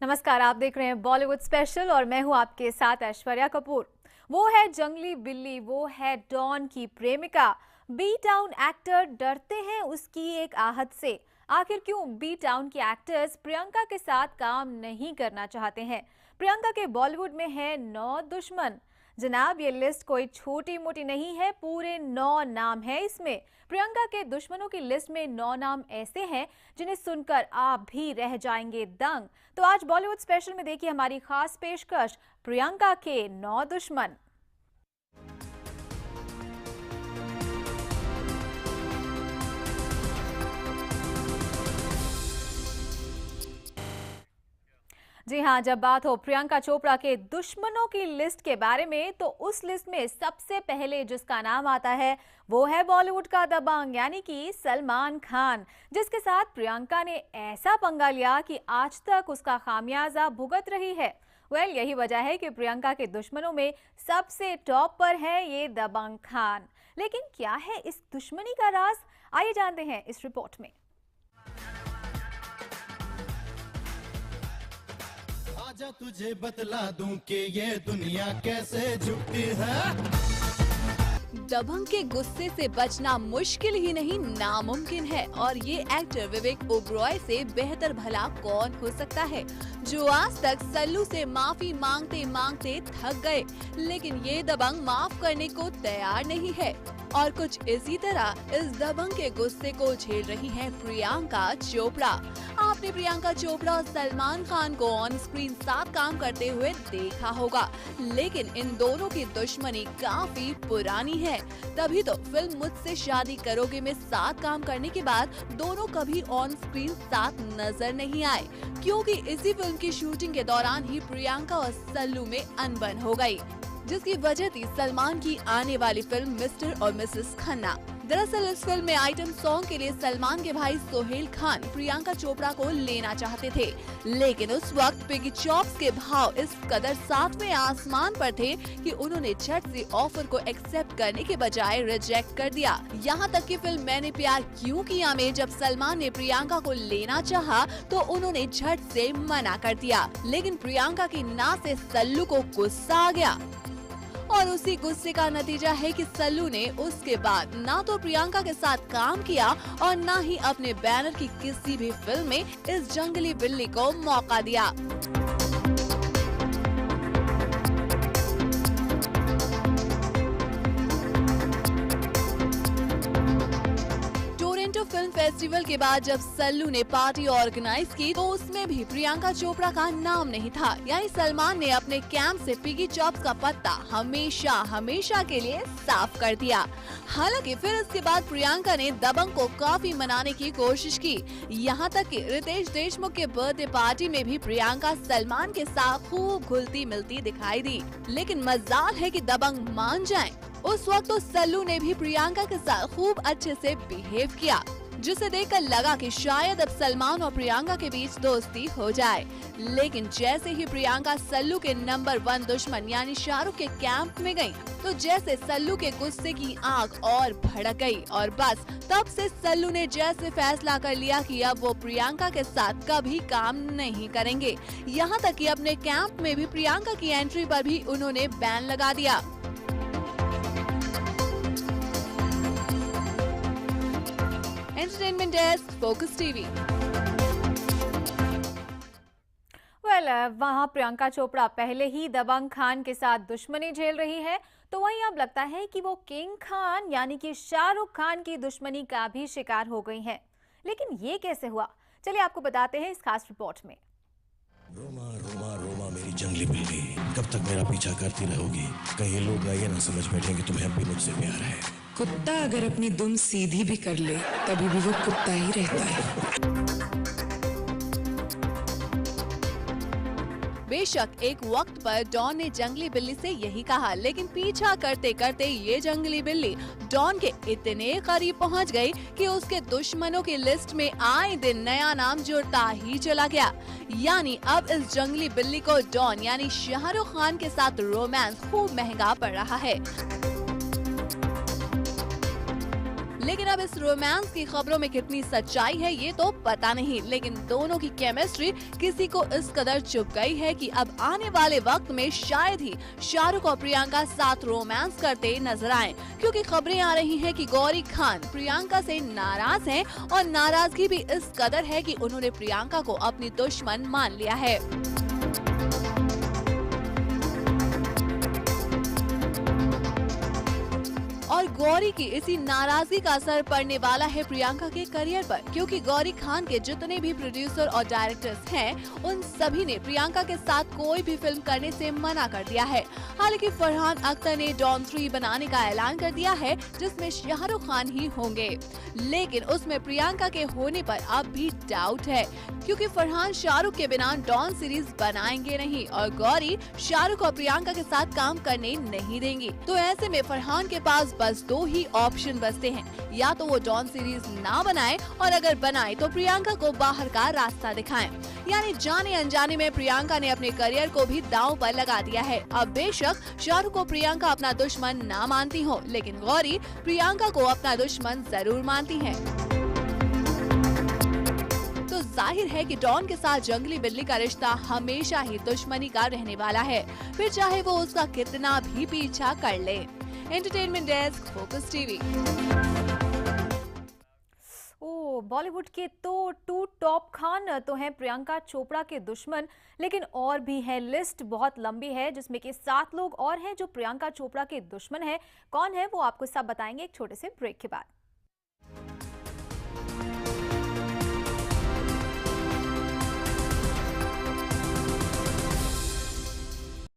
नमस्कार, आप देख रहे हैं बॉलीवुड स्पेशल और मैं हूं आपके साथ ऐश्वर्या कपूर। वो है जंगली बिल्ली, वो है डॉन की प्रेमिका। बी टाउन एक्टर डरते हैं उसकी एक आहट से। आखिर क्यों बी टाउन की एक्टर्स प्रियंका के साथ काम नहीं करना चाहते हैं? प्रियंका के बॉलीवुड में है 9 दुश्मन। जनाब, ये लिस्ट कोई छोटी मोटी नहीं है, पूरे 9 नाम है इसमें। प्रियंका के दुश्मनों की लिस्ट में 9 नाम ऐसे हैं जिन्हें सुनकर आप भी रह जाएंगे दंग। तो आज बॉलीवुड स्पेशल में देखिए हमारी खास पेशकश, प्रियंका के 9 दुश्मन। जी हाँ, जब बात हो प्रियंका चोपड़ा के दुश्मनों की लिस्ट के बारे में तो उस लिस्ट में सबसे पहले जिसका नाम आता है वो है बॉलीवुड का दबंग यानी कि सलमान खान, जिसके साथ प्रियंका ने ऐसा पंगा लिया कि आज तक उसका खामियाजा भुगत रही है। यही वजह है कि प्रियंका के दुश्मनों में सबसे टॉप पर है ये दबंग खान। लेकिन क्या है इस दुश्मनी का राज? आइए जानते हैं इस रिपोर्ट में। आजा तुझे बतला दूं कि ये दुनिया कैसे झुकती है। दबंग के गुस्से से बचना मुश्किल ही नहीं नामुमकिन है और ये एक्टर विवेक ओबरॉय से बेहतर भला कौन हो सकता है, जो आज तक सल्लू से माफी मांगते मांगते थक गए, लेकिन ये दबंग माफ करने को तैयार नहीं है। और कुछ इसी तरह इस दबंग के गुस्से को झेल रही हैं प्रियंका चोपड़ा। आपने प्रियंका चोपड़ा और सलमान खान को ऑन स्क्रीन साथ काम करते हुए देखा होगा, लेकिन इन दोनों की दुश्मनी काफी पुरानी है। तभी तो फिल्म मुझसे शादी करोगे में साथ काम करने के बाद दोनों कभी ऑन स्क्रीन साथ नजर नहीं आए, क्योंकि इसी फिल्म की शूटिंग के दौरान ही प्रियंका और सल्लू में अनबन हो गई, जिसकी वजह थी सलमान की आने वाली फिल्म मिस्टर और मिसेस खन्ना। दरअसल इस फिल्म में आइटम सॉन्ग के लिए सलमान के भाई सोहेल खान प्रियंका चोपड़ा को लेना चाहते थे, लेकिन उस वक्त पिगी चॉप्स के भाव इस कदर सातवें आसमान पर थे कि उन्होंने झट से ऑफर को एक्सेप्ट करने के बजाय रिजेक्ट कर दिया। यहाँ तक कि फिल्म मैंने प्यार क्यों किया में जब सलमान ने प्रियंका को लेना चाहा तो उन्होंने झट से मना कर दिया, लेकिन प्रियंका की ना से सल्लू को गुस्सा आ गया और उसी गुस्से का नतीजा है कि सल्लू ने उसके बाद ना तो प्रियंका के साथ काम किया और ना ही अपने बैनर की किसी भी फिल्म में इस जंगली बिल्ली को मौका दिया। फिल्म फेस्टिवल के बाद जब सल्लू ने पार्टी ऑर्गेनाइज की तो उसमें भी प्रियंका चोपड़ा का नाम नहीं था, यानी सलमान ने अपने कैंप से पिगी चॉप्स का पत्ता हमेशा हमेशा के लिए साफ कर दिया। हालांकि फिर इसके बाद प्रियंका ने दबंग को काफी मनाने की कोशिश की, यहाँ तक कि रितेश देशमुख के बर्थडे पार्टी में भी प्रियंका सलमान के साथ खूब घुलती मिलती दिखाई दी, लेकिन मजाल है कि दबंग मान जाएं। उस वक्त तो सल्लू ने भी प्रियंका के साथ खूब अच्छे से बिहेव किया, जिसे देखकर लगा कि शायद अब सलमान और प्रियंका के बीच दोस्ती हो जाए। लेकिन जैसे ही प्रियंका सल्लू के नंबर 1 दुश्मन यानी शाहरुख के कैंप में गई, तो जैसे सल्लू के गुस्से की आग और भड़क गई और बस तब से सल्लू ने जैसे फैसला कर लिया कि अब वो प्रियंका के साथ कभी काम नहीं करेंगे। यहाँ तक कि अपने कैंप में भी प्रियंका की एंट्री पर भी उन्होंने बैन लगा दिया। Entertainment desk, focus TV. वहाँ प्रियंका चोपड़ा पहले ही दबंग खान के साथ दुश्मनी झेल रही है, तो वहीं अब लगता है कि वो किंग खान यानी कि शाहरुख खान की दुश्मनी का भी शिकार हो गई हैं। लेकिन ये कैसे हुआ, चलिए आपको बताते हैं इस खास रिपोर्ट में। रोमा रोमा रोमा मेरी जंगली बिल्ली, कब तक मेरा पीछा करती रहोगी? कहीं लोग ना ये ना समझ बैठे कि तुम्हें भी मुझसे प्यार है। कुत्ता अगर अपनी दुम सीधी भी कर ले तभी भी वो कुत्ता ही रहता है। बेशक एक वक्त पर डॉन ने जंगली बिल्ली से यही कहा, लेकिन पीछा करते करते ये जंगली बिल्ली डॉन के इतने करीब पहुंच गई कि उसके दुश्मनों की लिस्ट में आए दिन नया नाम जुड़ता ही चला गया। यानी अब इस जंगली बिल्ली को डॉन यानी शाहरुख खान के साथ रोमांस खूब महंगा पड़ रहा है। लेकिन अब इस रोमांस की खबरों में कितनी सच्चाई है ये तो पता नहीं, लेकिन दोनों की केमिस्ट्री किसी को इस कदर चुभ गई है कि अब आने वाले वक्त में शायद ही शाहरुख और प्रियंका साथ रोमांस करते नजर आए, क्योंकि खबरें आ रही हैं कि गौरी खान प्रियंका से नाराज हैं और नाराजगी भी इस कदर है कि उन्होंने प्रियंका को अपनी दुश्मन मान लिया है। और गौरी की इसी नाराजगी का असर पड़ने वाला है प्रियंका के करियर पर, क्योंकि गौरी खान के जितने भी प्रोड्यूसर और डायरेक्टर्स हैं उन सभी ने प्रियंका के साथ कोई भी फिल्म करने से मना कर दिया है। हालांकि फरहान अख्तर ने डॉन 3 बनाने का ऐलान कर दिया है जिसमें शाहरुख खान ही होंगे, लेकिन उसमें प्रियंका के होने पर अब भी डाउट है, क्योंकि फरहान शाहरुख के बिना डॉन सीरीज बनाएंगे नहीं और गौरी शाहरुख और प्रियंका के साथ काम करने नहीं देंगी। तो ऐसे में फरहान के पास बस 2 ही ऑप्शन बचते हैं, या तो वो डॉन सीरीज ना बनाए और अगर बनाए तो प्रियंका को बाहर का रास्ता दिखाएं। यानी जाने अनजाने में प्रियंका ने अपने करियर को भी दांव पर लगा दिया है। अब बेशक शाहरुख को प्रियंका अपना दुश्मन ना मानती हो, लेकिन गौरी प्रियंका को अपना दुश्मन जरूर मानती है। तो जाहिर है कि डॉन के साथ जंगली बिल्ली का रिश्ता हमेशा ही दुश्मनी का रहने वाला है, फिर चाहे वो उसका कितना भी पीछा कर ले। Entertainment desk, focus TV. Bollywood के तो 2 टॉप खान तो हैं प्रियंका चोपड़ा के दुश्मन, लेकिन और भी है, लिस्ट बहुत लंबी है जिसमें कि 7 लोग और हैं जो प्रियंका चोपड़ा के दुश्मन हैं। कौन है वो आपको सब बताएंगे एक छोटे से ब्रेक के बाद।